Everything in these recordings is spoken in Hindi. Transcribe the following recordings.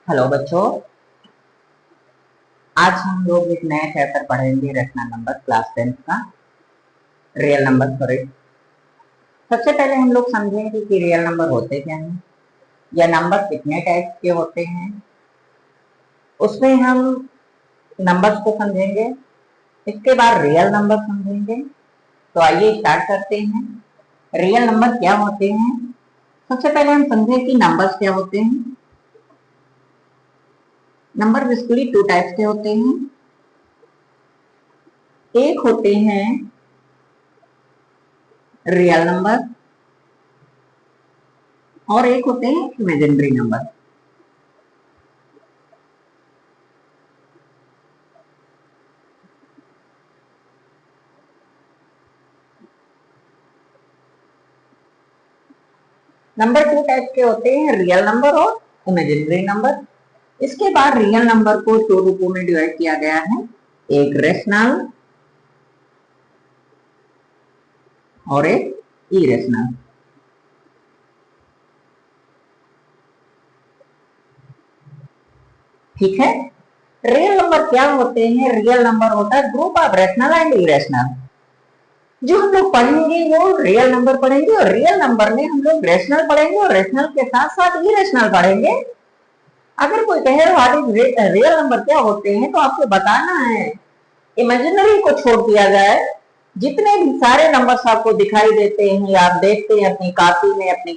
हेलो बच्चों, आज हम लोग एक नया चैप्टर पढ़ेंगे रचना नंबर क्लास 10 का रियल नंबर। सॉरी, सबसे पहले हम लोग समझेंगे कि रियल नंबर होते क्या हैं या नंबर कितने टाइप के होते हैं। उसमें हम नंबर्स को समझेंगे, इसके बाद रियल नंबर समझेंगे। तो आइए स्टार्ट करते हैं। रियल नंबर क्या होते हैं, सबसे पहले हम समझें कि नंबर्स क्या होते हैं। नंबर बेसिकली टू टाइप्स के होते हैं। एक होते हैं रियल नंबर और एक होते हैं imaginary number. Number two type के होते हैं, रियल नंबर और इमेजिनरी नंबर। इसके बाद रियल नंबर को दो रूपों में डिवाइड किया गया है, एक रेशनल और एक इरेशनल। ठीक है, रियल नंबर क्या होते हैं? रियल नंबर होता है group of rational and irrational. जो हम लोग पढ़ेंगे वो रियल नंबर पढ़ेंगे और रियल नंबर में हम लोग रेशनल पढ़ेंगे और रेशनल के साथ साथ इरेशनल पढ़ेंगे। अगर कोई कहे व्हाट इज रियल नंबर क्या होते हैं, तो आपको बताना है इमेजिनरी को छोड़ दिया जाए। जितने भी सारे नंबर्स आपको दिखाई देते हैं, आप देखते हैं अपनी कॉपी में, अपनी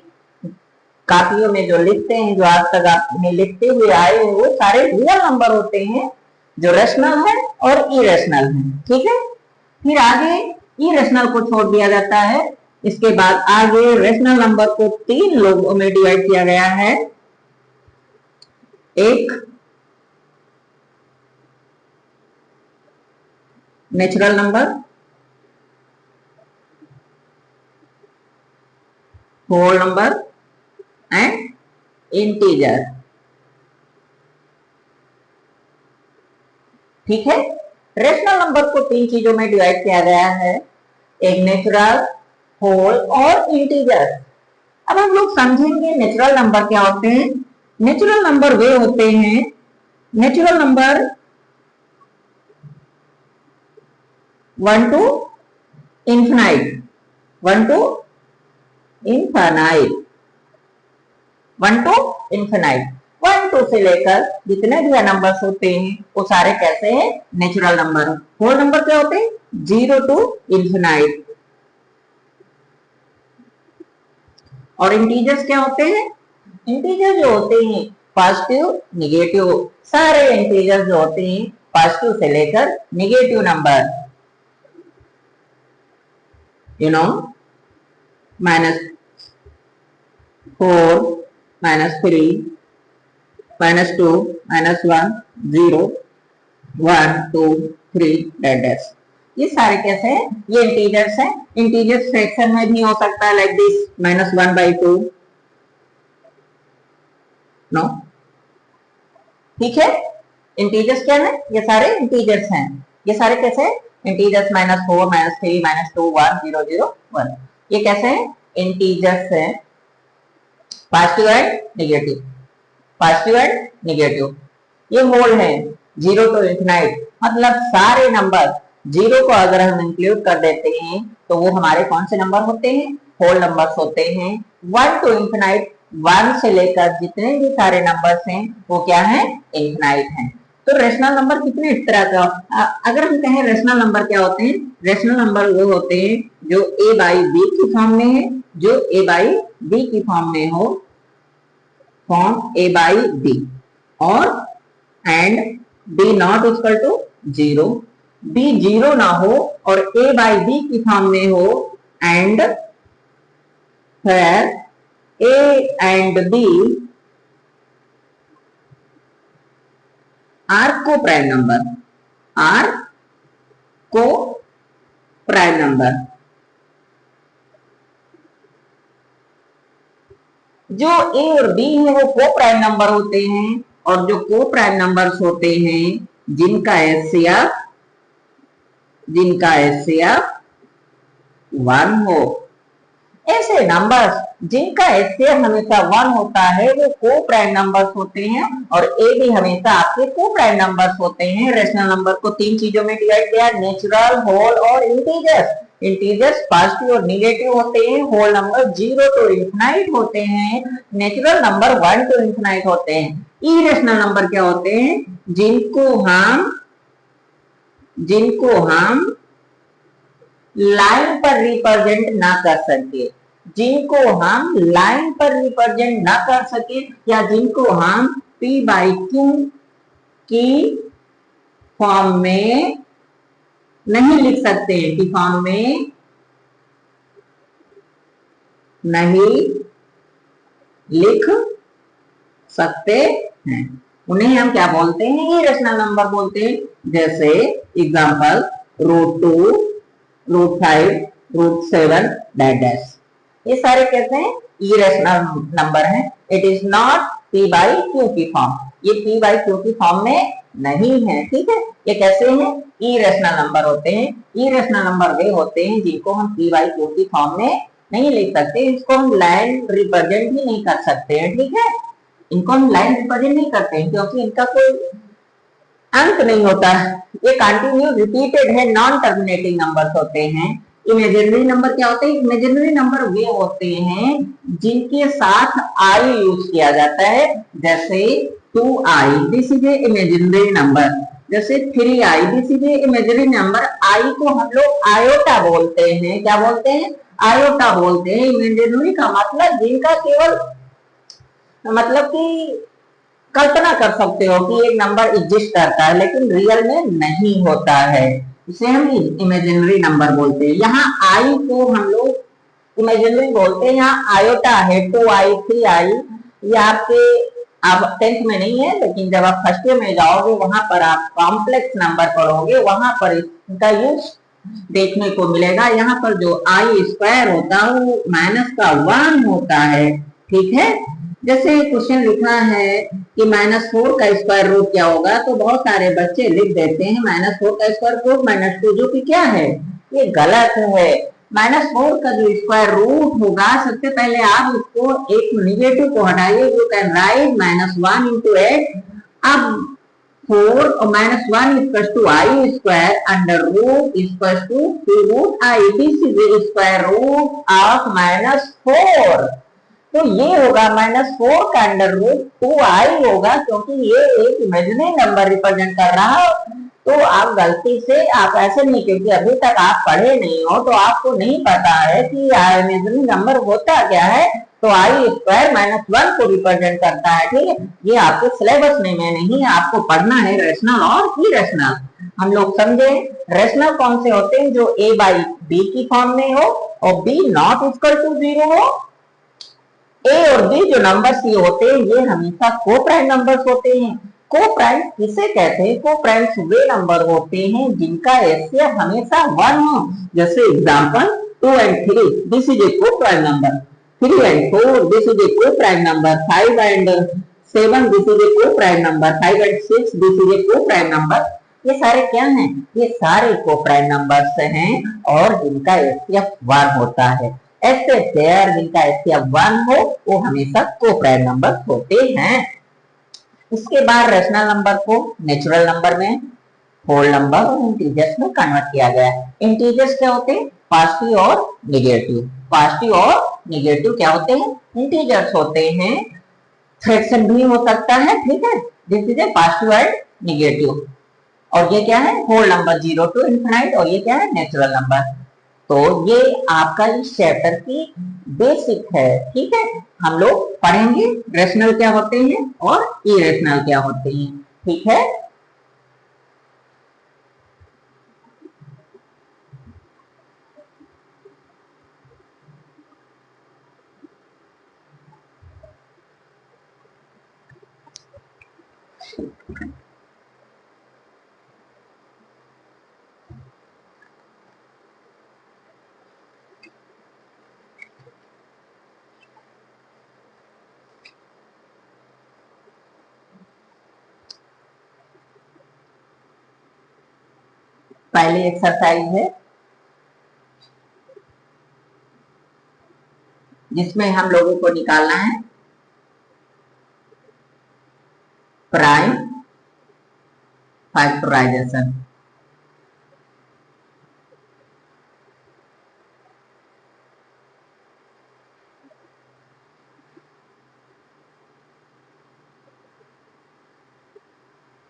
कॉपियों में जो लिखते हैं, जो आज तक आपने लिखते हुए आए हैं, वो सारे रियल नंबर होते हैं जो रेशनल है और इरेशनल है। ठीक है, फिर आगे इरेशनल को छोड़ दिया जाता है। इसके बाद आगे रेशनल नंबर को तीन लोगों में डिवाइड किया गया है, एक natural number, whole number and integer. ठीक है, रेशनल नंबर को तीन चीजों में डिवाइड किया गया है, एक नेचुरल, होल और इंटीजर। अब हम लोग समझेंगे नेचुरल नंबर क्या होते हैं। नेचुरल नंबर वे होते हैं, natural number 1 to infinite, 1 to infinite, 1 to infinite. 1 2 से लेकर जितने भी नंबर्स होते हैं वो सारे कैसे हैं? Natural number. होल नंबर क्या होते हैं? 0 टू इन्फिनाइट। और इंटीजर्स क्या होते हैं? इंटीजर जो होते हैं पॉजिटिव निगेटिव, सारे इंटीजर जो होते हैं पॉजिटिव से लेकर निगेटिव नंबर, -4, -3, -2, -1, 0, 1 2 3 डैश। ये सारे कैसे हैं? ये इंटीजर्स हैं। इंटीजर्स फ्रैक्शन में भी हो सकता है, लाइक दिस -1/2। नो, ठीक है, इंटीजर्स क्या है? ये सारे इंटीजर्स हैं। ये सारे कैसे हैं? इंटीजर्स -4, -3, -2, 1, 0, 0, 1। ये कैसे हैं? इंटीजर्स हैं, positive and negative, positive and negative. ये होल है, 0 टू इन्फिनाइट, मतलब सारे नंबर 0 को अगर हम इंक्लूड कर देते हैं तो वो हमारे कौन से नंबर होते हैं? होल नंबर्स होते हैं। 1 टू इन्फिनाइट, 1 से लेकर जितने भी सारे नंबर्स हैं वो क्या है? इन्फिनाइट हैं। तो रेशनल नंबर कितने इस तरह का? अगर हम कहें रेशनल नंबर क्या होते हैं, रेशनल नंबर वो होते हैं जो a बाई बी की फॉर्म में है, जो a बाई बी की फॉर्म में हो, फॉर्म a बाई बी, और and b not equal to 0, b 0 ना हो और a बाई बी की फॉर्म में हो, एंड फिर a and b are coprime number, are coprime number. जो ए और बी है वो को प्राइम नंबर होते हैं, और जो को प्राइम नंबर्स होते हैं जिनका एचसीएफ 1 हो, ऐसे ऐसे नंबर्स जिनका एचसीएफ हमेशा 1 होता है वो को प्राइम नंबर्स होते हैं, और ए भी हमेशा आपके को प्राइम नंबर्स होते हैं। रेशनल नंबर को 3 चीजों में डिवाइड किया, नेचुरल, होल और इंटीजर्स। इंटीजर्स पॉजिटिव और निगेटिव होते हैं, होल नंबर 0 टू इनफिनाइट होते हैं, नेचुरल नंबर 1 टू इनफिनाइट होते हैं। इरेशनल नंबर क्या होते हैं? जिनको हम लाइन पर रिप्रेजेंट ना कर सके, जिनको हम लाइन पर रिप्रेजेंट ना कर सके, या जिनको हम P बाई Q की फॉर्म में नहीं लिख सकते, की फॉर्म में नहीं लिख सकते हैं, उन्हें हम क्या बोलते हैं? इरेशनल नंबर बोलते हैं। जैसे एग्जांपल √2, √5, √7 डैश, ये सारे कैसे हैं? इरेशनल नंबर हैं। It is not P by Q की फॉर्म, ये P बाई Q की फॉर्म में नहीं है, ठीक है। ये कैसे हैं? इरेशनल नंबर होते हैं। इरेशनल नंबर वे होते हैं जिनको हम P बाई Q की फॉर्म में नहीं लिख सकते, इसको हम लाइन रिप्रेजेंट भी नहीं कर सकते हैं, ठीक है। इनको हम लाइन रिप्रेजेंट नहीं करते हैं क्योंकि इनका कोई अंत नहीं होता, ये कंटिन्यू रिपीटेड है, नॉन टर्मिनेटिंग नंबर्स होते हैं। इमेजिनरी नंबर क्या होते हैं? इमेजिनरी नंबर वे होते हैं जिनके साथ आई यूज किया जाता है। जैसे 2i, this is a imaginary number. जैसे 3i, this is a imaginary number. I को हम लोग आयोटा बोलते हैं, क्या बोलते हैं? आयोटा बोलते हैं। इमेजिनरी का मतलब जिनका केवल मतलब कि कल्पना कर सकते हो कि एक नंबर एग्जिस्ट करता है लेकिन रियल में नहीं होता है, इसे हम इमेजिनरी नंबर बोलते हैं। यहाँ आई को हम लोग इमेजिनरी बोलते हैं। यहाँ आयोटा है, 2i, 3i, ये आपके आप 10th में नहीं है, लेकिन जब आप फर्स्ट ईयर में जाओगे वहां पर आप कॉम्प्लेक्स नंबर पढ़ोगे, वहां पर इसका यूज देखने को मिलेगा। यहाँ पर जो आई स्क्वायर होता है वो माइनस का 1 होता है, ठीक है। जैसे क्वेश्चन लिखा है कि -4 का स्क्वायर रूट क्या होगा, तो बहुत सारे बच्चे लिख देते हैं -4 का स्क्वायर रूट -2, जो कि क्या है? ये गलत है। -4 का जो स्क्वायर रूट होगा, सबसे पहले आप इसको एक निगेटिव को हटाइए, यू कैन राइट -1 into 8। अब 4 और -1 equal to i square under root equal to √i, this is the square root of -4। तो ये होगा -4 का अंडर रूट 2i होगा, क्योंकि ये एक इमेजिनरी नंबर रिप्रेजेंट कर रहा है। तो आप गलती से आप ऐसे नहीं, क्योंकि अभी तक आप पढ़े नहीं हो तो आपको नहीं पता है कि इमेजिनरी नंबर होता क्या है। तो आई स्क्वायर -1 को रिप्रेजेंट करता है, ठीक है। ये आपके सिलेबस में नहीं है, आपको पढ़ना है रेशनल और इरेशनल। हम लोग समझे रेशनल कौन से होते हैं? जो a बाई b की फॉर्म में हो और b नॉट इक्वल टू 0 हो। ए और बी जो नंबर्स ये होते हैं ये हमेशा को प्राइम नंबर्स होते हैं। को प्राइम किसे कहते हैं? को प्राइम्स वे नंबर होते हैं जिनका एचसीएफ हमेशा 1 हो। जैसे example 2 and 3, this is a coprime number. 3 and 4, this is a coprime number. 5 and 7, this is a coprime number. 5 and 6, this is a coprime number. ये सारे क्या हैं? ये सारे को प्राइम नंबर्स हैं और जिनका एचसीएफ 1 होता है। ऐसे पेयर जिनका एचसीएफ 1 हो वो हमेशा को प्राइम नंबर होते हैं। उसके बाद रेशनल नंबर को नेचुरल नंबर में, होल नंबर और इंटीजर्स में कन्वर्ट किया गया है। इंटीजर्स क्या होते हैं? पॉजिटिव और निगेटिव। पॉजिटिव और निगेटिव क्या होते हैं? इंटीजर्स होते हैं। फ्रैक्शन भी हो सकता है, ठीक है। This is a positive and negative. और ये क्या है? Whole number 0 to infinite. और ये क्या है? Natural number. तो ये आपका इस चैप्टर की बेसिक है, ठीक है। हम लोग पढ़ेंगे रेशनल क्या होते हैं और इरेशनल क्या होते हैं, ठीक है। पहली एक्सरसाइज है जिसमें हम लोगों को निकालना है प्राइम फैक्टराइजेशन।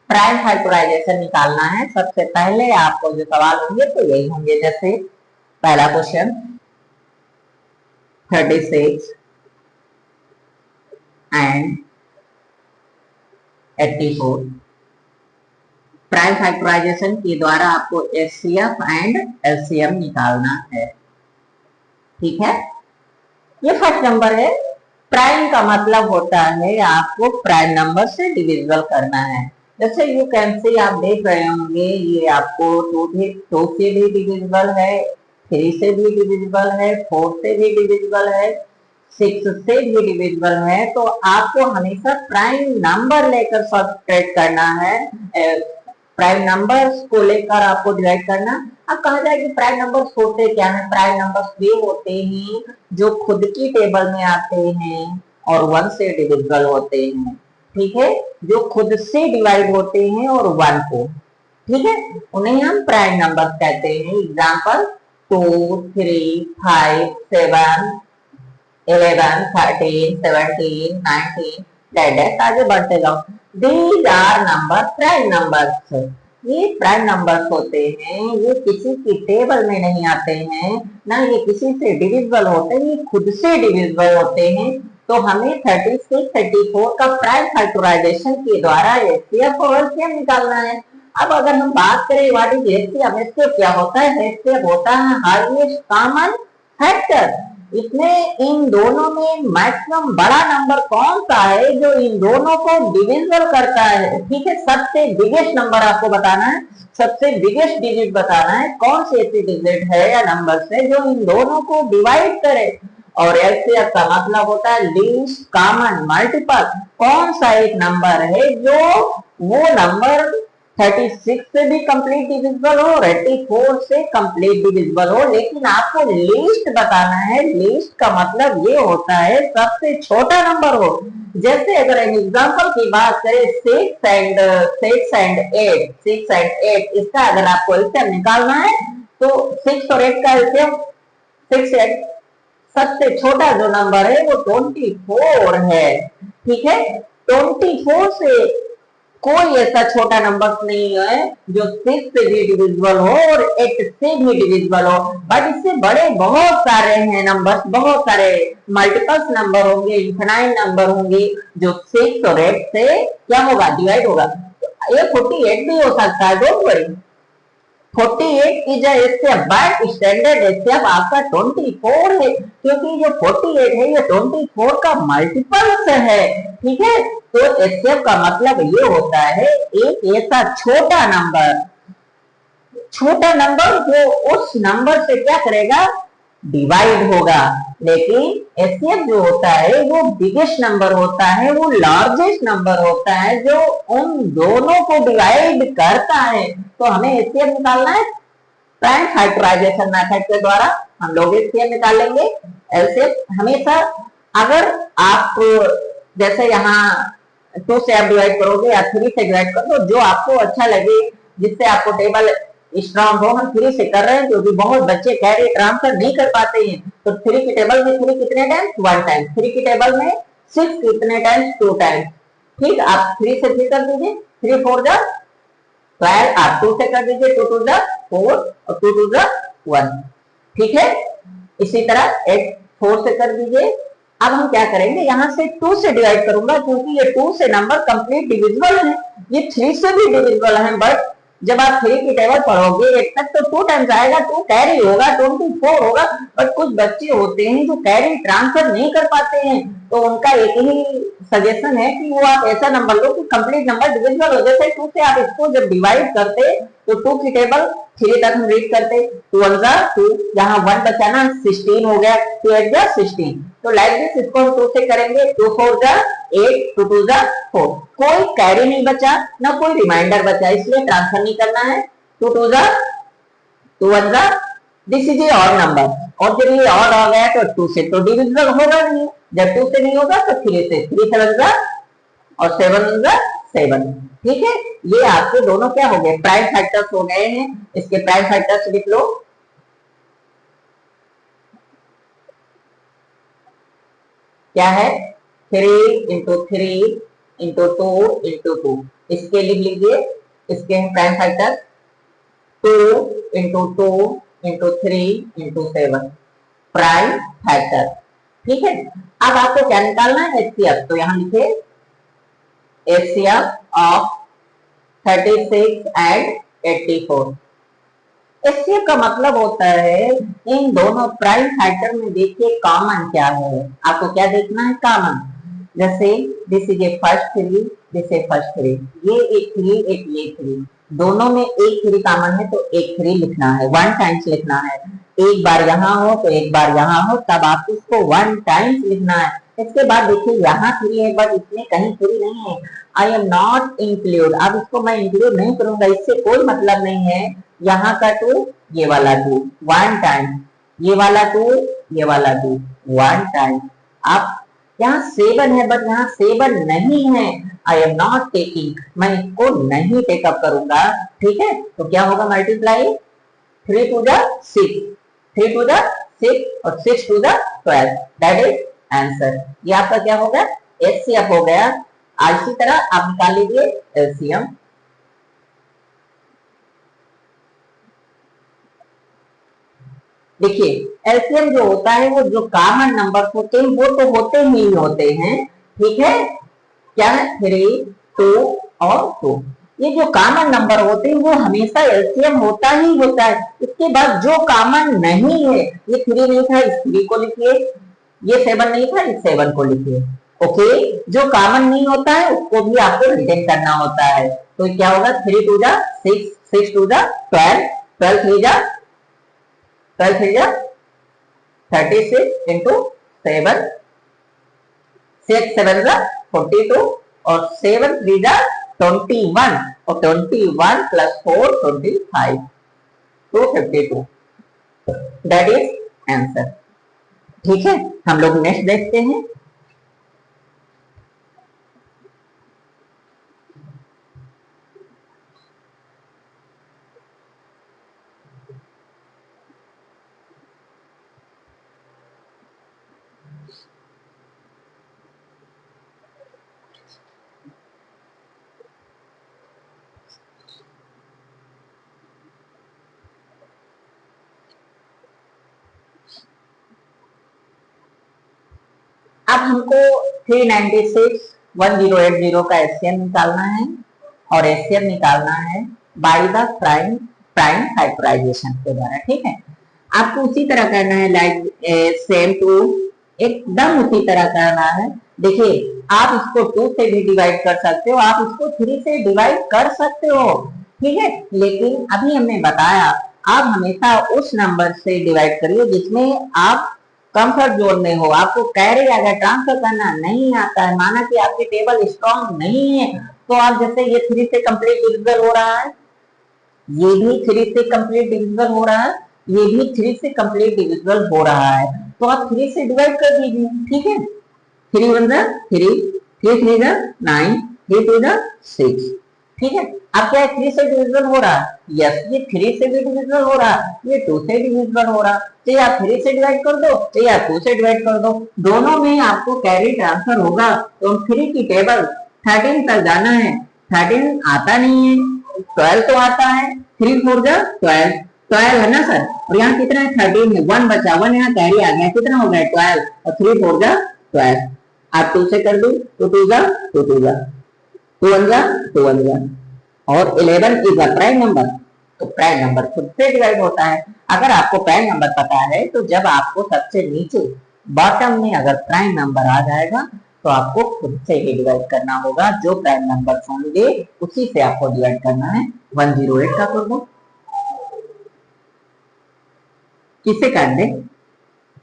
प्राइम फैक्टराइजेशन निकालना है। सबसे पहले आपको जो सवाल होंगे तो यही होंगे, जैसे पहला क्वेश्चन 36 एंड 84। प्राइम फैक्टराइजेशन के द्वारा आपको एचसीएफ एंड एलसीएम निकालना है। ठीक है, ये फर्स्ट नंबर है। प्राइम का मतलब होता है आपको प्राइम नंबर से डिविजिबल करना है। जैसे यू कैन सी आप देख रहे होंगे, ये आपको 2 से भी डिविजिबल है, 3 से भी डिविजिबल है, 4 से भी डिविजिबल है, 6 से भी डिविजिबल है। तो आपको हमेशा प्राइम नंबर लेकर सब्ट्रैक्ट करना है, प्राइम नंबर्स को लेकर आपको डिवाइड करना। अब कहा जाए कि प्राइम नंबर्स होते क्या है? प्राइम नंबर्स वे होते हैं जो खुद की टेबल में आते हैं और 1 से डिविजिबल होते हैं। ठीक है, जो खुद से डिवाइड होते हैं और 1 को, ठीक है, उन्हें हम प्राइम नंबर्स कहते हैं। एग्जांपल 2, 3, 5, 7, 11, 13, 17, 19 डेट आगे बढ़ते जाओ। These are number prime numbers. ये प्राइम नंबर्स होते हैं, ये किसी की टेबल में नहीं आते हैं, ना ये किसी से डिविजिबल होते हैं, ये खुद से डिविजिबल होते हैं। तो हमें 36, 34 का प्राइम फैक्टराइजेशन के द्वारा एचसीएफ और एलसीएम निकालना है। अब अगर हम बात करें व्हाट इज एचसीएफ, एचसीएफ क्या होता है? एचसीएफ होता है हाईएस्ट कॉमन फैक्टर। इसमें इन दोनों में मैक्सिमम बड़ा नंबर कौन सा है जो इन दोनों को डिविजिबल करता है। ठीक है, सबसे बिगेस्ट नंबर आपको बताना है, सबसे बिगेस्ट डिजिट बताना है, कौन सी ऐसी डिजिट है या नंबर से जो इन दोनों को डिवाइड करे। और एलसीएम का मतलब होता है लीस्ट कॉमन मल्टीपल। कौन सा एक नंबर है जो वो नंबर 36 से भी कंप्लीट डिविजिबल हो और 84 से कंप्लीट डिविजिबल हो, लेकिन आपको लीस्ट बताना है। लीस्ट का मतलब ये होता है सबसे छोटा नंबर हो। जैसे अगर एग्जांपल की बात करें 6 एंड 8, इसका अगर आपको एलसीएम निकालना है तो 6 और 8 का एलसीएम 6 8, सबसे छोटा जो नंबर है वो 24 है। ठीक है, 24 से कोई ऐसा छोटा नंबर नहीं है जो 6 से भी डिविजिबल हो और 8 से भी डिविजिबल हो। बट इससे बड़े बहुत सारे हैं नंबर, बहुत सारे मल्टीपल्स नंबर होंगे, इनफाइनाइट नंबर होंगे जो 6 और 8 से क्या होगा? डिवाइड होगा। ये 48 भी हो सकता है, don't worry. 48 is HCF but standard HCF आपका 24 है, क्योंकि जो 48 है ये 24 का मल्टीपल्स है। ठीक है, तो एचसीएफ का मतलब ये होता है एक ऐसा छोटा नंबर, छोटा नंबर जो उस नंबर से क्या करेगा? डिवाइड होगा। लेकिन एचसीएफ जो होता है वो बिगेस्ट नंबर होता है, वो लार्जेस्ट नंबर होता है जो उन दोनों को डिवाइड करता है। तो हमें एचसीएफ निकालना है प्राइम फैक्टराइजेशन मेथड के द्वारा। हम लोग एचसीएफ निकालेंगे। एलसीएफ हमेशा अगर आप जैसे यहाँ 2 से आप डिवाइड करोगे या 3 से डिवाइड कर दो, जो आपको अच्छा लगे, जिससे आपको टेबल स्ट्रॉन्ग हो। हम 3 से कर रहे हैं क्योंकि बहुत बच्चे कैरी ट्रांसफर नहीं कर पाते हैं। तो 3 की टेबल में 3 कितने टाइम्स? 1 टाइम। 3 की टेबल में 6 कितने टाइम्स? 2 टाइम्स। ठीक, आप 3 से 3 कर दीजिए, 3 4 जा 12। आप 2 से कर दीजिए, 2 2 जा 4 और 2 2 जा 1। ठीक है, इसी तरह 8 4 से कर दीजिए। अब हम क्या करेंगे, यहाँ से 2 से डिवाइड करूंगा क्योंकि ये 2 से नंबर कंप्लीट डिविजिबल है, ये 3 से भी डिविजिबल है। बट जब आप 3 की टेबल पढ़ोगे 8 तक तो 2 टाइम्स आएगा, 2 कैरी होगा, 24 होगा। बट कुछ बच्चे होते हैं जो कैरी ट्रांसफर नहीं कर पाते हैं, तो उनका एक ही सजेशन है कि वो आप ऐसा नंबर लो कि कंप्लीट नंबर डिविजिबल हो। जैसे 2 से आप इसको जब डिवाइड करते तो 2 की टेबल 3 तक हम रीड करते, 2 1 जा 2, यहाँ 1 बचा ना 16 हो गया, 2 8 जा 16। तो लाइक दिस इसको हम 2 से करेंगे, 2 4 जा 8, 2 2 जा 4। कोई कैरी नहीं बचा, ना कोई रिमाइंडर बचा, इसलिए ट्रांसफर नहीं करना है। 2 2 जा 2 1 जा this is A odd number, और जब ये ऑड आ गया तो 2 से तो डिविजिबल होगा नहीं, जब 2 से नहीं होगा तो 3 से, 3 7 जा और 7 जा 7। ठीक है, ये आपके दोनों क्या हो गए, प्राइम फैक्टर्स हो गए हैं। इसके प्राइम फैक्टर्स लिख लो, क्या है 3 इंटू 3 इंटू 2 इंटू 2, इसके लिख लीजिए, इसके prime factor 2 into 2 into 3 into 7 prime factor. ठीक है, अब आपको क्या निकालना है, एचसीएफ, तो यहां लिखे एचसीएफ ऑफ 36 एंड 84। एचसीएफ का मतलब होता है इन दोनों प्राइम फैक्टर में देखिए कॉमन क्या है, आपको क्या देखना है, कॉमन। जैसे this is A first 3, this A first 3, ये एक 3 एक ये 3, दोनों में एक 3 कॉमन है तो एक 3 लिखना है, 1 टाइम्स लिखना है। एक बार यहाँ हो तो एक बार यहाँ हो, तब आपको इसको 1 टाइम्स लिखना है। इसके बाद देखिए यहाँ 3 है बट इसमें कहीं 3 नहीं है, आई एम नॉट इंक्लूड, अब इसको मैं इंक्लूड नहीं करूंगा, इससे कोई मतलब नहीं है। यहाँ का 2, ये वाला 2 1 टाइम, ये वाला 2, ये वाला 2 1 टाइम। आप यहाँ 7 है बट यहाँ 7 नहीं है, आई एम नॉट टेकिंग, मैं इसको नहीं टेकअप करूंगा। ठीक है, तो क्या होगा, multiply 3 to the 6, 3 to the 6 और 6 to the 12, that is answer. ये आपका क्या होगा, एचसीएफ हो गया। इसी तरह आप निकाल लीजिए एलसीएम। देखिए एलसीएम जो होता है वो जो कॉमन नंबर होते हैं वो तो होते ही होते हैं। ठीक है, क्या है 3 2 और 2, ये जो कॉमन नंबर होते हैं वो हमेशा एलसीएम होता ही होता है। इसके बाद जो कॉमन नहीं है, ये 3 नहीं था इस 3 को लिखिए, ये 7 नहीं था इस 7 को लिखिए। ओके, जो कॉमन नहीं होता है उसको भी आपको रिटेन करना होता है। तो क्या होगा 3 टू जा 6, 6 टू जा 12, 12 3 जा 12 3 जा 36 इंटू 7, 6 7 जा 42 और 7 3 जा 21 और 21 प्लस 4 25, 252, दैट इज आंसर। ठीक है, हम लोग नेक्स्ट देखते हैं। अब हमको 396 1080 का एचसीएम निकालना है और एचसीएम निकालना है बाय द प्राइम फैक्टराइजेशन के द्वारा। ठीक है, आपको उसी तरह करना है, लाइक सेम टू, एकदम उसी तरह करना है। देखिए आप इसको 2 से भी डिवाइड कर सकते हो, आप इसको 3 से डिवाइड कर सकते हो। ठीक है, लेकिन अभी हमने बताया आप हमेशा उस नंबर से डिवाइड करिए जिसमें आप कंफर्ट जोन में हो, आपको कैरी अगर ट्रांसफर करना नहीं आता है, माना कि आपकी टेबल स्ट्रॉन्ग नहीं है, तो आप जैसे ये 3 से कंप्लीट डिविजिबल हो रहा है, ये भी 3 से कंप्लीट डिविजिबल हो रहा है, ये भी 3 से कंप्लीट डिविजिबल हो रहा है, तो आप 3 से डिवाइड कर दीजिए। ठीक है, 3 1 जा 3, 3 3 जा 9, 3 2 जा 6। ठीक है, अब क्या 3 से डिविजिबल हो रहा है, यस ये 3 से भी डिविजिबल हो रहा है, ये 2 से डिविजिबल हो रहा है, चाहे आप 3 से डिवाइड कर दो चाहे आप 2 से डिवाइड कर दो, दोनों में आपको कैरी ट्रांसफर होगा। तो 3 की टेबल 13 तक जाना है, 13 आता नहीं है, 12 तो आता है, 3 4 जा 12, 12 है ना सर, और यहाँ कितना है 13 है, 1 बचा, 1 यहाँ कैरी आ गया, कितना हो गया 12 और 3 4 जा 12। आप 2 से कर दो तो 2 जा 2 2 जा 2 1 जा 2 1 जा, और 11 इज अ प्राइम नंबर, तो प्राइम नंबर खुद से डिवाइड होता है। अगर आपको प्राइम नंबर पता है तो जब आपको सबसे नीचे बॉटम में अगर प्राइम नंबर आ जाएगा तो आपको खुद से ही डिवाइड करना होगा, जो प्राइम नंबर होंगे उसी से आपको डिवाइड करना है। 108 का कर दो, किससे काट दे,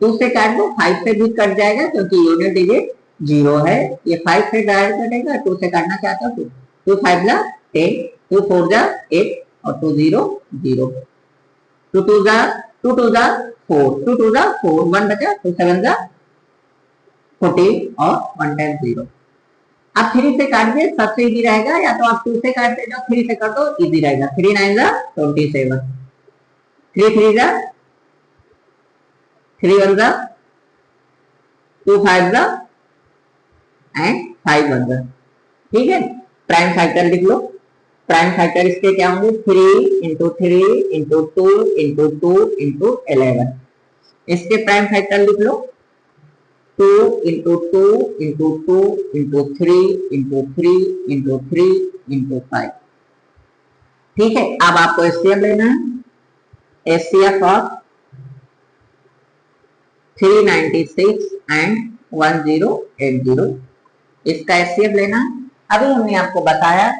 2 से काट दो, 5 से भी कट जाएगा क्योंकि यूनिट डिजिट 0 है, ये 5 से डायरेक्ट कटेगा, 2 से काटना चाहता हूँ 2 5 जा 10, 2 4 जा 8 और 2 0 0, 2 2 जा 2 टू जा 4, 2 टू जा 4, 1 बचा, 2 7 जा 14 और 1 टाइम 0। आप 3 से काटिए, सबसे इजी रहेगा, या तो आप 2 से काट दे जाओ, 3 से कर दो, इजी रहेगा। 3 9 जा 27, 3 3 जा 3 1 जा 2 5 जा एंड 5 1 जा। ठीक है, प्राइम फैक्टर लिख लो। प्राइम फैक्टर इसके क्या होंगे, 3 इंटू 3 इंटू 2 इंटू 2 इंटू 11। इसके प्राइम फैक्टर लिख लो, 2 into 2 into 2 into 3 into 3 into 3 into 5। ठीक है, अब आपको एचसीएफ लेना है। एचसीएफ ऑफ 396 एंड 1080, इसका एचसीएफ लेना। अभी हमने आपको बताया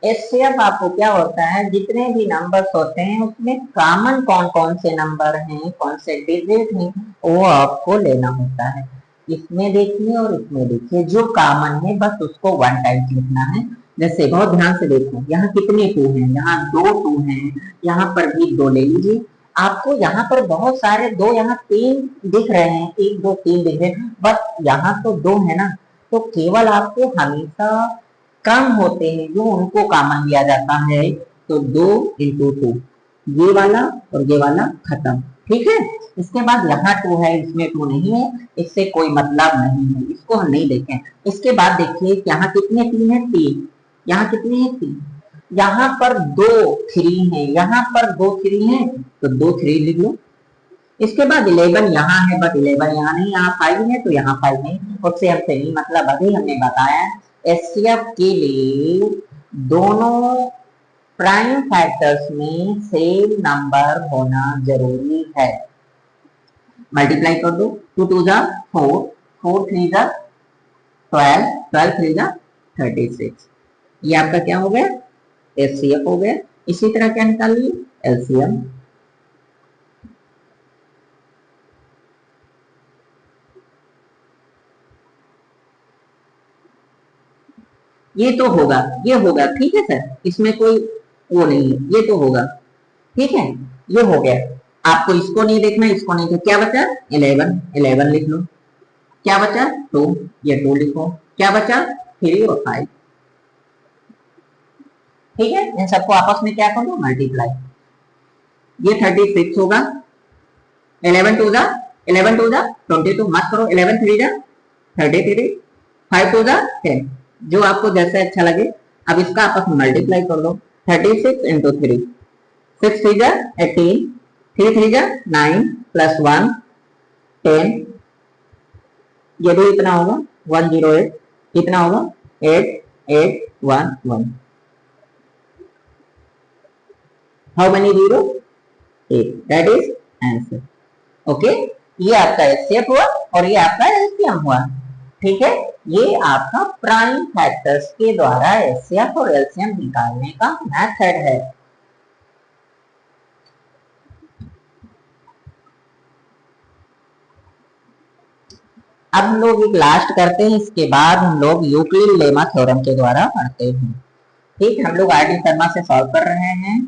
एचसीएफ आपको क्या होता है, जितने भी नंबर्स होते हैं उसमें कॉमन कौन कौन से नंबर हैं, कौन से डिजिट हैं, वो आपको लेना होता है। इसमें देखिए और इसमें देखिए, जो कॉमन है बस उसको 1 टाइम्स लिखना है। जैसे बहुत ध्यान से देखो, यहाँ कितने 2 हैं, यहाँ 2 2 हैं, यहाँ पर भी 2 ले लीजिए। आपको यहाँ पर बहुत सारे 2, यहाँ 3 दिख रहे हैं, 1 2 3 दिख रहे हैं, बस यहाँ तो 2 है ना, तो केवल आपको हमेशा कम होते हैं जो उनको कॉमन लिया जाता है। तो 2 इंटू 2, ये वाला और ये वाला खत्म। ठीक है, इसके बाद यहाँ 2 है, इसमें 2 नहीं है, इससे कोई मतलब नहीं है, इसको हम नहीं देखें। इसके बाद देखिए यहाँ कितने 3 है, 3, यहाँ कितने हैं 3, यहाँ पर 2 3 है, यहाँ पर 2 3 है, तो 2 3 लिख लो। इसके बाद 11 यहाँ है, बट 11 यहाँ नहीं, यहाँ 5 है, तो यहाँ 5 नहीं, उससे हमसे नहीं मतलब। अभी हमने बताया एचसीएफ के लिए दोनों प्राइम फैक्टर्स में सेम नंबर होना जरूरी है। मल्टीप्लाई कर दो, 2 2 जा 4, 4 3 जा 12, 12 3 जा 36। ये आपका क्या हो गया, एचसीएफ हो गया। इसी तरह क्या निकाल लिए, एलसीएम। ये तो होगा, ये होगा, ठीक है सर, इसमें कोई वो नहीं है, ये तो होगा। ठीक है, ये हो गया। आपको इसको नहीं देखना, इसको नहीं, तो क्या बचा 11, 11 लिख लो। क्या बचा 2, ये 2 लिखो। क्या बचा 3 और 5। ठीक है, इन सबको आपस में क्या कर दो, मल्टीप्लाई। ये 36 होगा, 11 2 जा 22, मत करो, 11 3 जा 33, 5 2 जा 10, जो आपको जैसे अच्छा लगे। अब इसका आपस में मल्टीप्लाई कर लो, 36 इंटू 3, 6 3 जा 18, 3 3 जा 9 प्लस 1 10, ये भी इतना होगा 108, कितना होगा 8 8 1 1। How many zero, 8, that is answer. Okay, ये आपका एचसीएफ हुआ और ये आपका एलसीएम हुआ। ठीक है, ये आपका प्राइम फैक्टर्स के द्वारा एचसीएफ और एलसीएम निकालने का मेथड है। अब हम लोग एक लास्ट करते हैं, इसके बाद हम लोग यूक्लिड लेमा थ्योरम के द्वारा पढ़ते हैं। ठीक, हम लोग आरडी शर्मा से सॉल्व कर रहे हैं।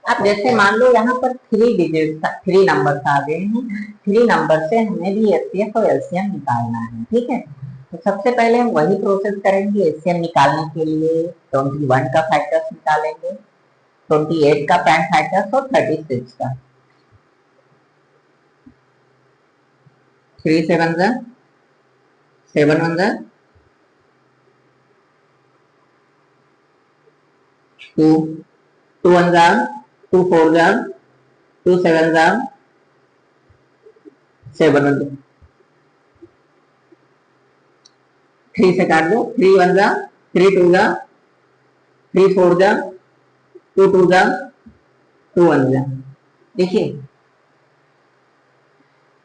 अब जैसे मान लो यहाँ पर 3 डिजिट 3 नंबर आ गए हैं, 3 नंबर से हमें भी एचसीएफ और एलसीएम निकालना है। ठीक है, तो सबसे पहले हम वही प्रोसेस करेंगे। एचसीएम निकालने के लिए 21 का फैक्टर्स निकालेंगे, 28 का प्राइम फैक्टर्स और 36 का। 3 7 जा 7 1 जा 2 2 1 जा 2 4 जा 2 7 जा 7 1 जा 3 से काट दो, 3 1 जा 3 2 जा 3 4 जा 2 2 जा 2 1 जा। देखिए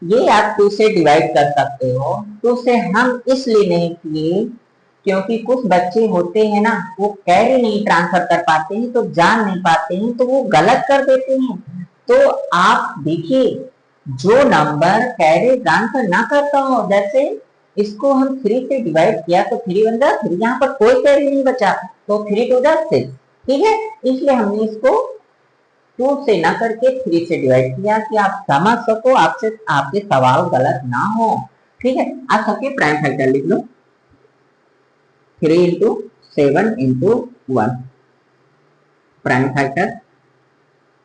ये आप 2 से डिवाइड कर सकते हो, 2 से हम इसलिए नहीं किए क्योंकि कुछ बच्चे होते हैं ना, वो कैरी नहीं ट्रांसफर कर पाते हैं, तो जान नहीं पाते हैं, तो वो गलत कर देते हैं। तो आप देखिए, जो नंबर कैरी ट्रांसफर ना करता हो, जैसे इसको हम 3 से डिवाइड किया तो 3 बन जा 3, यहाँ पर कोई कैरी नहीं बचा, तो 3 टू जा 6। ठीक है, इसलिए हमने इसको 2 से ना करके 3 से डिवाइड किया कि आप समझ सको, आपसे आपके सवाल गलत ना हो। ठीक है, आप सबके प्राइम फैक्टर लिख लो। 3 into 7 into 1 prime factor,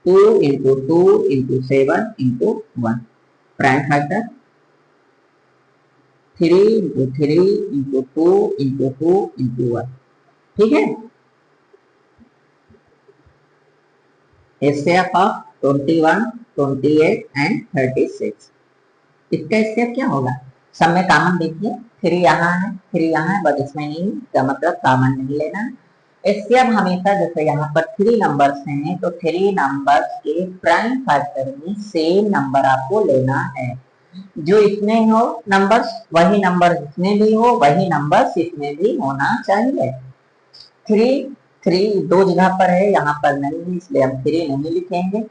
2 into 2 into 7 into 1 prime factor, 3 into 3 into 2 into 2 into 1। ठीक है, एसएफ ऑफ 21, 28 एंड 36। इसका स्टेप क्या होगा? सब में कॉमन देखिए, 3 यहाँ है, 3 यहाँ है, बट इसमें नहीं, इसका मतलब कॉमन नहीं लेना है। इससे अब हमेशा जैसे यहाँ पर 3 नंबर्स हैं, तो 3 नंबर्स के प्राइम फैक्टर में सेम नंबर आपको लेना है। जो इसमें हो नंबर्स, वही नंबर इसमें भी हो, वही नंबर्स इसमें भी होना चाहिए। 3 3 दो जगह पर है, यहाँ पर नहीं है, इसलिए हम 3 नहीं लिखेंगे।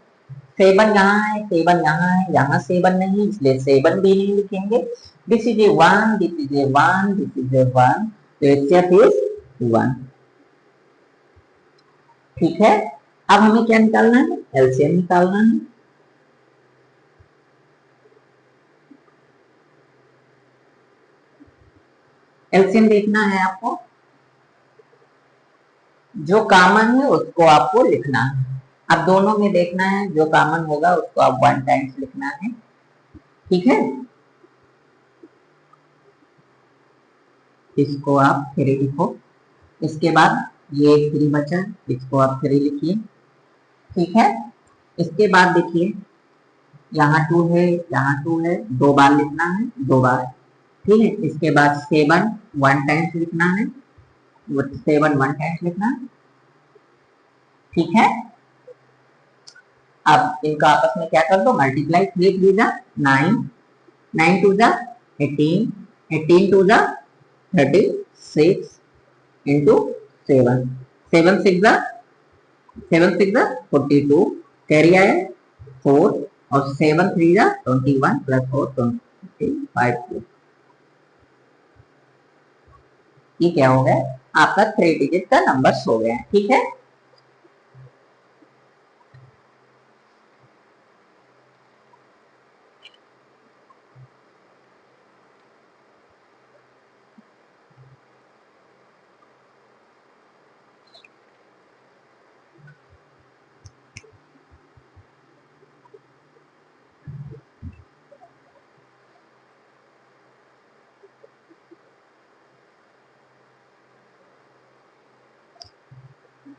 7 यहाँ है, 7 यहाँ है, यहाँ 7 नहीं, इसलिए 7 भी नहीं लिखेंगे। This is A 1, this is A 1, this is ए 1, तो एचसीएफ इज 1। ठीक है, अब हमें क्या निकालना है? एलसीएम निकालना है। एलसीएम देखना है आपको, जो कॉमन है उसको आपको लिखना है। अब दोनों में देखना है, जो कॉमन होगा उसको आप 1 टाइम्स लिखना है। ठीक है, इसको आप 3 लिखो। इसके बाद ये 3 बचा, इसको आप 3 लिखिए। ठीक है, इसके बाद देखिए, यहाँ 2 है, यहाँ 2 है, 2 बार लिखना है, 2 बार। ठीक है, इसके बाद 7 1 टाइम्स लिखना है, 7 1 टाइम्स लिखना है। ठीक है, अब इनका आपस में क्या कर दो, मल्टीप्लाई। 3 3 जा 9, 9 2 जा 18, 18 2 जा 36 इंटू 7, 7 6 जा 7 6 जा 42, कैरी आया 4, और 7 3 जा 21 प्लस 4 25। ये क्या हो गया? आपका 3 डिजिट का नंबर हो गया। ठीक है,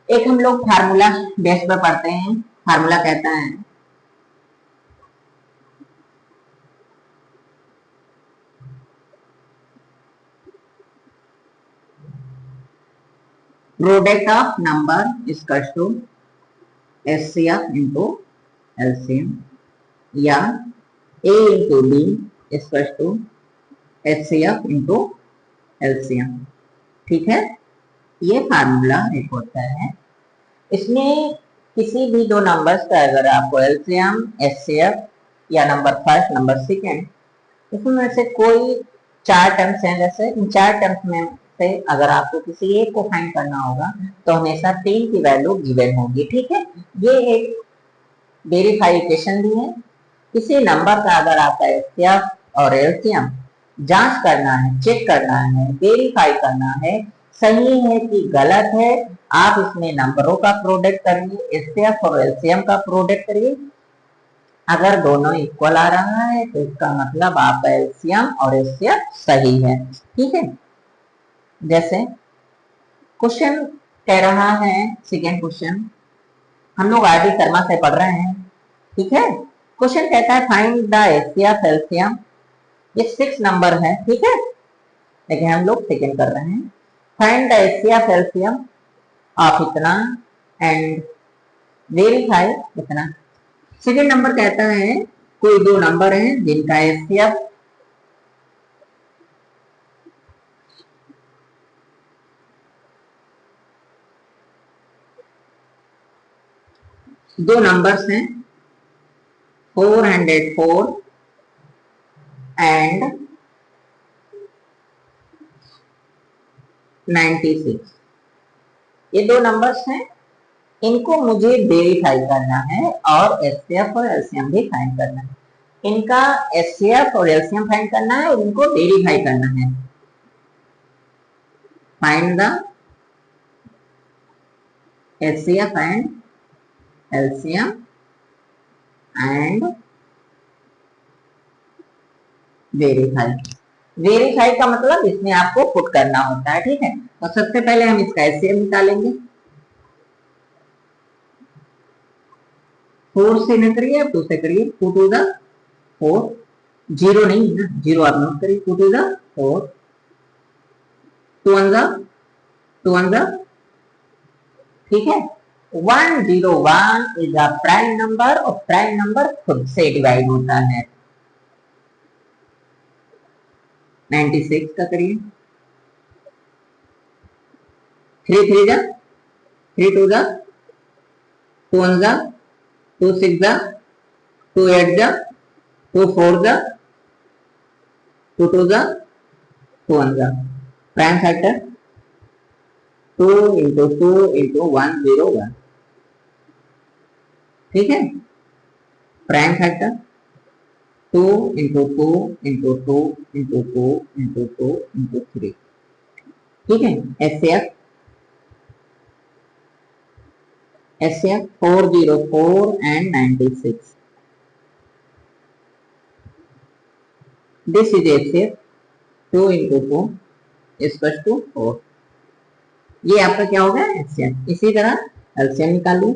एक हम लोग फार्मूला बेस पर पढ़ते हैं। फार्मूला कहता है product of number equals to HCF into LCM, या A into B equals to HCF into LCM. ठीक है, ये फार्मूला एक होता है। इसमें किसी भी दो नंबर्स का अगर आपको एलसीएम, एचसीएफ या नंबर फर्स्ट, नंबर सेकेंड, इसमें से कोई 4 टर्म्स हैं, जैसे इन 4 टर्म्स में से अगर आपको किसी एक को फाइंड करना होगा तो हमेशा 3 की वैल्यू गिवन होगी। ठीक है, ये एक वेरिफाइकेशन भी है। किसी नंबर का अगर आपका एचसीएफ और एलसीएम जांच करना है, चेक करना है, वेरीफाई करना है, सही है कि गलत है, आप इसमें नंबरों का प्रोडक्ट करिए, एचसीएफ और एलसीएम का प्रोडक्ट करिए। अगर दोनों इक्वल आ रहा है तो इसका मतलब आपका एलसीएम और एचसीएफ सही है। ठीक है, जैसे क्वेश्चन कह रहा है, सेकेंड क्वेश्चन हम लोग आरडी शर्मा से पढ़ रहे हैं। ठीक है, क्वेश्चन कहता है फाइंड द एचसीएफ एलसीएम। ये 6 नंबर है। ठीक है, लेकिन हम लोग सेकेंड कर रहे हैं। Find the HCF LCM of इतना एंड वेरीफाई इतना। सेकेंड नंबर कहता है कोई 2 नंबर हैं जिनका एचसीएफ दो नंबर्स हैं 404 एंड 96। ये दो नंबर्स हैं, इनको मुझे वेरीफाई करना है और एचसीएफ और एलसीएम भी फाइंड करना है। इनका एचसीएफ और एलसीएम फाइंड करना है और इनको वेरीफाई करना है। Find the HCF and LCM and verify. Verify का मतलब इसमें आपको पुट करना होता है, ठीक है। तो सबसे पहले हम इसका एचसीएफ निकालेंगे। 4 से न करिए, आप 2 से करिए। 2 टू द 4, 0 नहीं है ना, 0 आप नोट करिए। 2 to the 4, 2 one the 2 one the, ठीक है। 101 इज अ प्राइम नंबर और प्राइम नंबर खुद से डिवाइड होता है। 96 का करिए। 3 3 जा 3 टू जा 2 वन जा 2 6 जा 2 8 जा 2 4 जा 2 टू जा 2 वन जा। प्राइम फैक्टर 2 इंटू 2 इंटू 101, ठीक है। Prime factor 2 into 2 into 2 into 2 into 2 into 3, ठीक है। HCF 404 and 96, this is HCF 2 into 2 equals to 4। ये आपका क्या होगा एचसीएफ। इसी तरह एलसीएम निकालिए।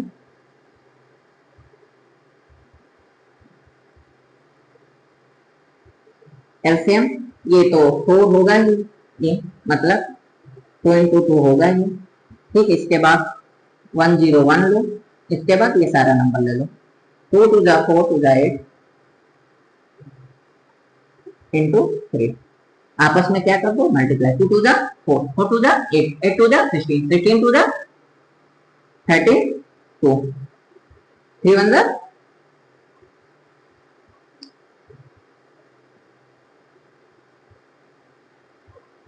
एलसीएम ये तो 4 होगा ही, ये मतलब 2 into 2 होगा ही, ठीक। इसके बाद 101 लो, इसके बाद ये सारा नंबर ले लो। 2 टू जा 4 टू जा 8 इंटू 3, आपस में क्या कर दो मल्टीप्लाई। 2 टू जा 4, 4 टू जा 8, 8 टू जा 16, 16 टू जा 32, 3 वन जा,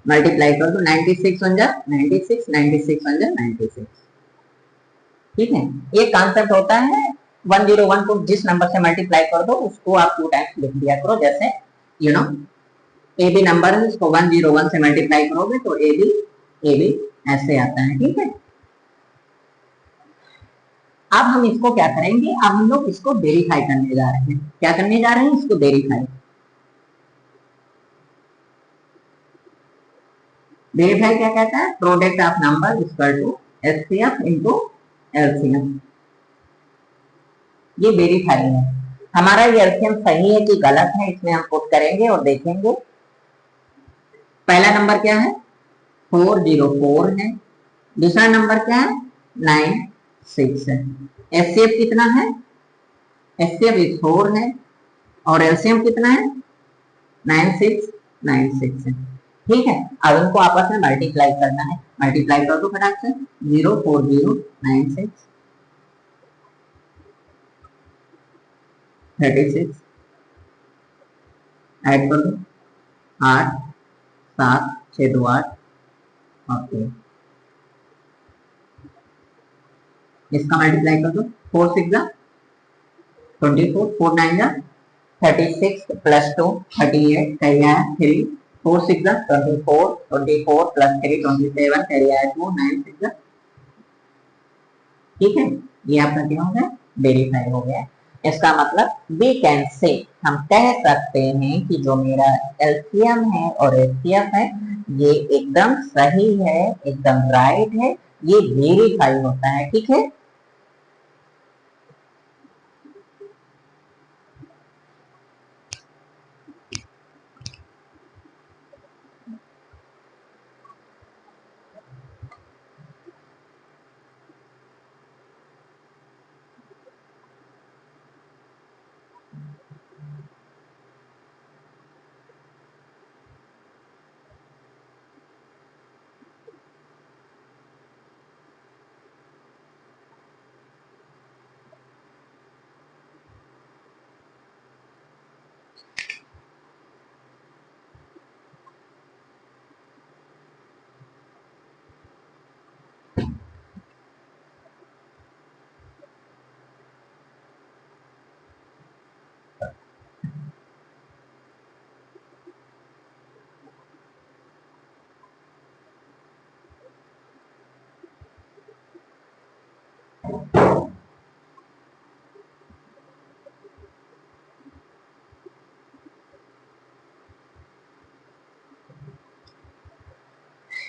मल्टीप्लाई कर दो। 96 वन जा 96, 96 वन जा 96, ठीक है। ये कॉन्सेप्ट होता है 101 को जिस नंबर से मल्टीप्लाई कर दो उसको आप 2 टाइम्स लिख दिया करो। जैसे you know A B number है, इसको 101 से मल्टीप्लाई करोगे तो ए बी ऐसे आता है, ठीक है। अब हम इसको क्या करेंगे, अब हम लोग इसको वेरीफाई करने जा रहे हैं। क्या करने जा रहे हैं, इसको वेरीफाई। वेरीफाई क्या कहता है, product of number equal to HCF into LCM. ये वेरीफाई है। हमारा ये एलसीएम सही है कि गलत है, इसमें हम पुट करेंगे और देखेंगे। पहला नंबर क्या है 404 है, दूसरा नंबर क्या है 96 है। एचसीएफ कितना है, एचसीएफ 4 है और एलसीएम कितना है 96 है, ठीक है। अब इनको आपस में मल्टीप्लाई करना है। मल्टीप्लाई कर दो फटाक से। 04096 36 ऐड कर दो 8 7 6 2 8, ओके। इसका मल्टीप्लाई कर दो 4 6 जा 24, 4 9 जा 36 प्लस 2 38 कैरी आया 3, 4 6 जा 24, 24 प्लस 3 27 कैरी आया 2, 9 6 जा, ठीक है। ये आपका क्या हो गया वेरीफाई हो गया। इसका मतलब वी कैन से, हम कह सकते हैं कि जो मेरा एलसीएम है और एचसीएफ है ये एकदम सही है, एकदम राइट है, ये वेरीफाई होता है, ठीक है।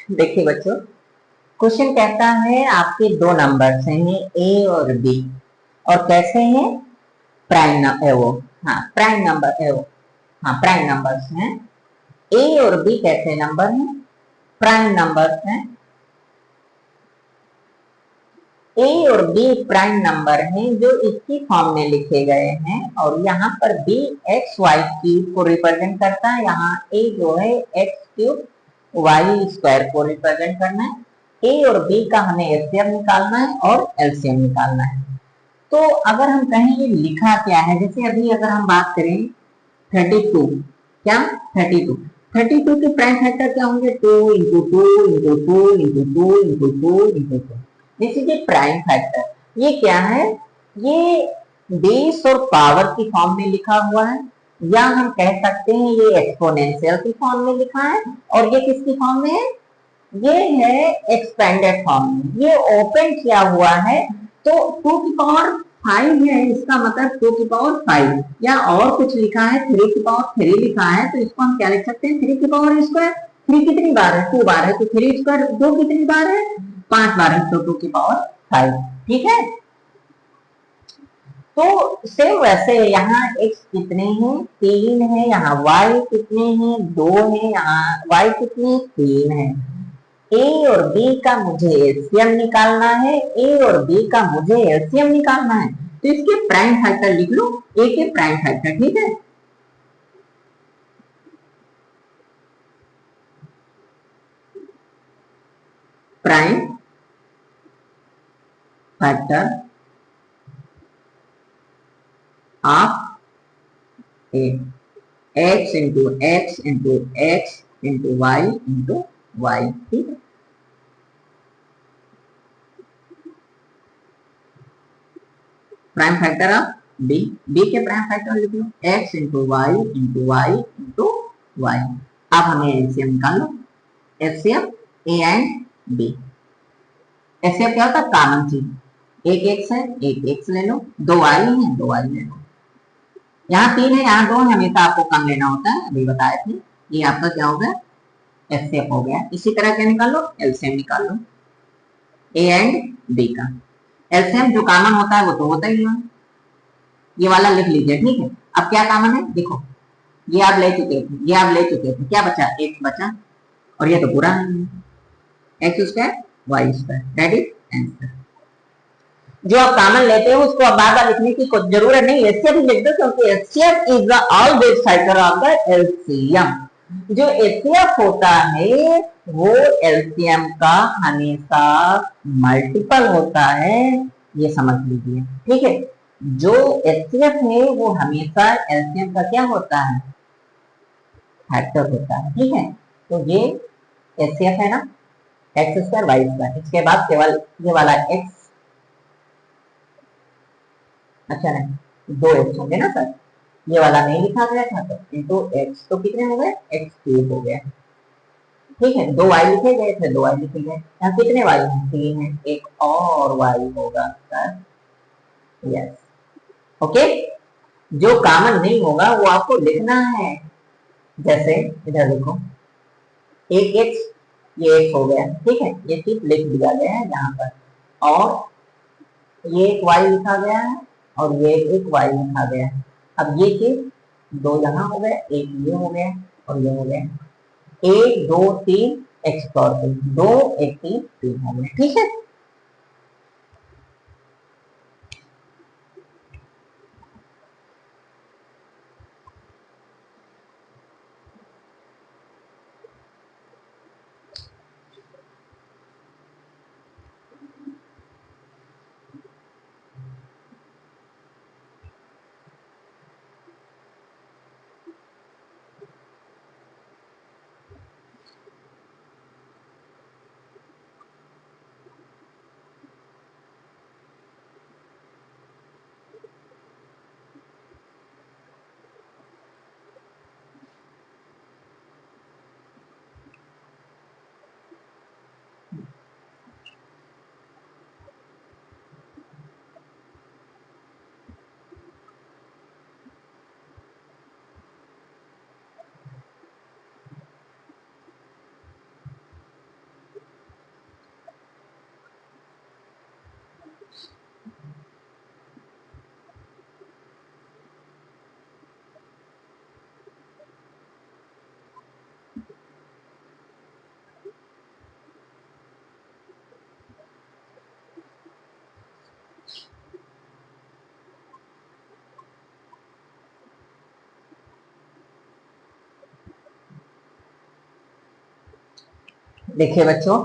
देखिए बच्चों, क्वेश्चन कहता है आपके दो नंबर्स हैं ए और बी, और कैसे हैं, प्राइम नंबर वो, हाँ प्राइम नंबर है वो, हाँ प्राइम नंबर्स हैं। ए और बी कैसे नंबर हैं, प्राइम नंबर्स हैं। ए और बी प्राइम नंबर हैं जो इसकी फॉर्म में लिखे गए हैं, और यहाँ पर बी एक्स वाई क्यूब को रिप्रेजेंट करता है, यहाँ ए जो है एक्स क्यूब वाई स्क्वायर को रिप्रेजेंट करना है। ए और बी का हमें एचसीएफ निकालना है और एलसीएम निकालना है। तो अगर हम कहें ये लिखा क्या है, जैसे अभी अगर हम बात करें 32, क्या 32, 32 के प्राइम फैक्टर क्या होंगे, 2 into 2 into 2 into 2 into 2 into 2, this is A prime factor. ये क्या है, ये बेस और पावर की फॉर्म में लिखा हुआ है, या हम कह सकते हैं ये एक्सपोनेंशियल की फॉर्म में लिखा है, और ये किसकी फॉर्म में है, ये है एक्सपेंडेड फॉर्म में, ये ओपन किया हुआ है। तो 2 की पावर 5 है, इसका मतलब 2 की पावर 5, या और कुछ लिखा है 3 की पावर 3 लिखा है, तो इसको हम क्या लिख सकते हैं, 3 की पावर स्क्वायर। 3 कितनी बार है, 2 बार है, तो 3 स्क्वायर 2 कितनी बार है, 5 बार है, तो 2 की पावर 5, ठीक है। तो सेम वैसे यहाँ x कितने हैं, 3 है, यहाँ y कितने हैं, 2 है, यहाँ y कितने 3 है। ए और बी का मुझे एलसीएम निकालना है, ए और बी का मुझे एलसीएम निकालना है, तो इसके प्राइम फैक्टर लिख लो, ए के प्राइम फैक्टर, ठीक है। Prime factor of A, X into X into X into Y, ठीक है। Prime factor of B, B के प्राइम फैक्टर लिख लो, X into Y into Y into Y. अब हमें एलसीएम निकाल लो, LCM A and B. LCM क्या होता है, कॉमन चीज, एक एक्स है, एक एक्स ले लो, दो वाई है, दो वाई ले लो, यहाँ 3 है, यहाँ 2 है, हमेशा आपको कम लेना होता है, अभी बताए थे। ये आपका क्या हो गया, एलसीएम हो गया। इसी तरह क्या निकाल लो, एलसीएम निकाल लो ए एंड बी का। एलसीएम जो कॉमन होता है वो तो होता ही है, ये वाला लिख लीजिए, ठीक है। अब क्या कॉमन है, देखो ये आप ले चुके थे, ये आप ले चुके थे, क्या बचा, एक्स बचा, और ये तो पूरा नहीं है, x square y square, that is answer. जो आप कॉमन लेते हो उसको अब बार बार लिखने की कोई जरूरत नहीं, एचसीएफ ही लिख दो, क्योंकि HCF is the always factor of the LCM. जो एचसीएफ होता है वो एलसीएम का हमेशा मल्टीपल होता है, ये समझ लीजिए, ठीक है। जो एचसीएफ है वो हमेशा एलसीएम का क्या होता है, फैक्टर होता है, ठीक है। तो ये एचसीएफ है ना, एक्स स्क्वायर वाई स्क्वायर, इसके बाद केवल ये वाला एक्स, अच्छा नहीं 2x होंगे ना सर, ये वाला नहीं लिखा गया था, तो इंटू एक्स, तो कितने हो गए, एक्स क्यूब हो गया, ठीक है। 2y लिखे गए थे, 2y लिखे गए, यहाँ कितने y हैं, 3 है, एक और y होगा सर, यस, ओके। जो कॉमन नहीं होगा वो आपको लिखना है, जैसे इधर देखो, एक x, ये x हो गया, ठीक है, ये चीज लिख दिया गया है यहाँ पर, और ये एक y लिखा गया है, और ये एक y लिखा गया है। अब ये चीज दो यहाँ हो गए, एक ये हो गया, और ये हो गया, एक दो तीन एक्स पावर 3, दो एक तीन, 3 हो गए, ठीक है। देखिए बच्चों,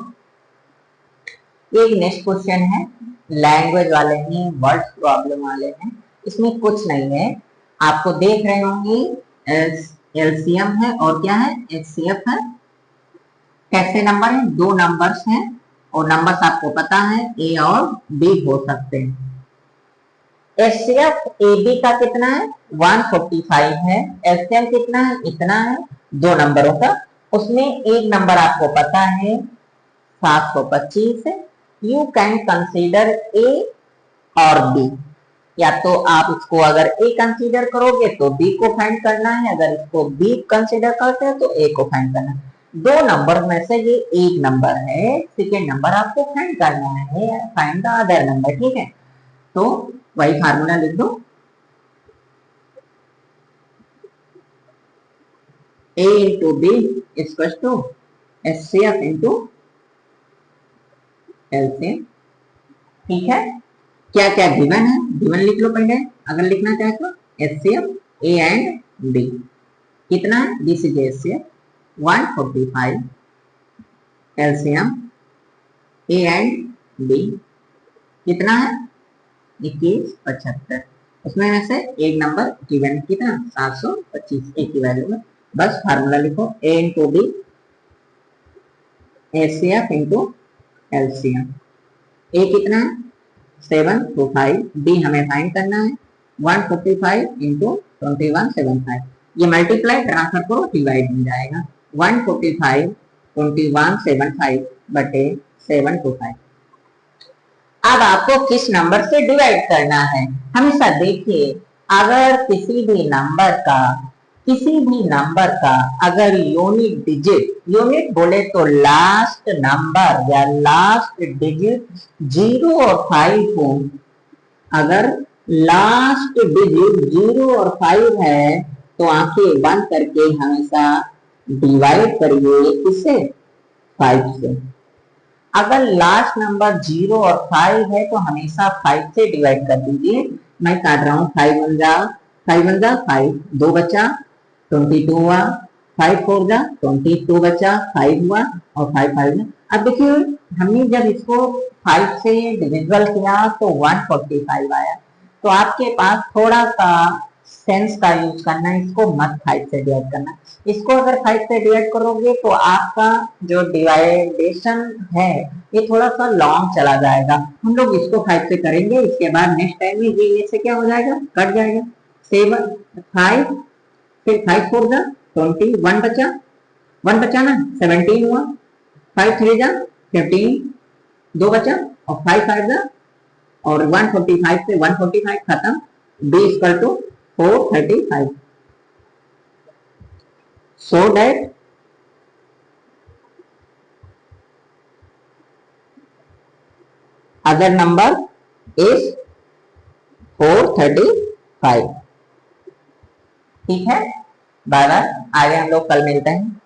ये नेक्स्ट क्वेश्चन है, लैंग्वेज वाले हैं, वर्ड प्रॉब्लम वाले हैं। इसमें कुछ नहीं है, आपको देख रहे होंगे एलसीएम है और क्या है, एचसीएफ है। कैसे नंबर है, दो नंबर्स हैं और नंबर्स आपको पता है ए और बी हो सकते हैं। एचसीएफ ए बी का कितना है, 145 है। एलसीएम कितना है, इतना है, दो नंबरों का। उसमें एक नंबर आपको पता है 725 है। यू कैन कंसीडर ए और बी, या तो आप इसको अगर ए कंसीडर करोगे तो बी को फाइंड करना है, अगर इसको बी कंसीडर करते हैं तो ए को फाइंड करना है। दो नंबर में से ये एक नंबर है, सेकेंड नंबर आपको फाइंड करना है, फाइंड द अदर नंबर, ठीक है। तो वही फार्मूला लिख दो, a into B equal to HCF into LCM, ठीक है। क्या क्या गिवन है, गिवन लिख लो पहले, अगर लिखना चाहे तो एचसीएफ ए एंड बी कितना है, this is HCF 145, LCM A and B कितना है 2175। उसमें में से एक नंबर गिवन कितना 725, एक की वैल्यू में। बस फार्मूला लिखो, A into B HCF into LCM. A कितना है 725, बी हमें फाइंड करना है 145 इंटू 2175। ये मल्टीप्लाई ट्रांसफर करो, डिवाइड मिल जाएगा 145 2175 बटे 725। अब आपको किस नंबर से डिवाइड करना है, हमेशा देखिए, अगर किसी भी नंबर का अगर यूनिट डिजिट, यूनिट बोले तो लास्ट नंबर या लास्ट डिजिट 0 और 5 हो, अगर लास्ट डिजिट 0 और 5 है तो आंखें बंद करके हमेशा डिवाइड करिए किससे, 5 से। अगर लास्ट नंबर 0 और 5 है तो हमेशा 5 से डिवाइड कर दीजिए। मैं काट रहा हूँ, 5 1 जा 5, 2 बचा 22 हुआ, 5 4 जा 22 बचा, 5 हुआ और 5 5। अब देखिए, हमने जब इसको 5 से डिविजिबल किया तो 145 आया। तो आपके पास थोड़ा सा सेंस का यूज करना है, इसको मत 5 से डिवाइड करना। इसको अगर 5 से डिवाइड करोगे तो आपका जो डिवाइडेशन है ये थोड़ा सा लॉन्ग चला जाएगा। हम लोग इसको 5 से करेंगे, इसके बाद नेक्स्ट टाइम में ये से क्या हो जाएगा, कट जाएगा। 7 5 फिर 5 4 जा 20, 1 बचा, 1 बचा ना 17 हुआ, 5 3 जा 15, 2 बचा और 5 5 जा और 145 से 145 खत्म, b equal to 435। so that other number is 435, ठीक है। बाय बाय, आगे हम लोग कल मिलते हैं।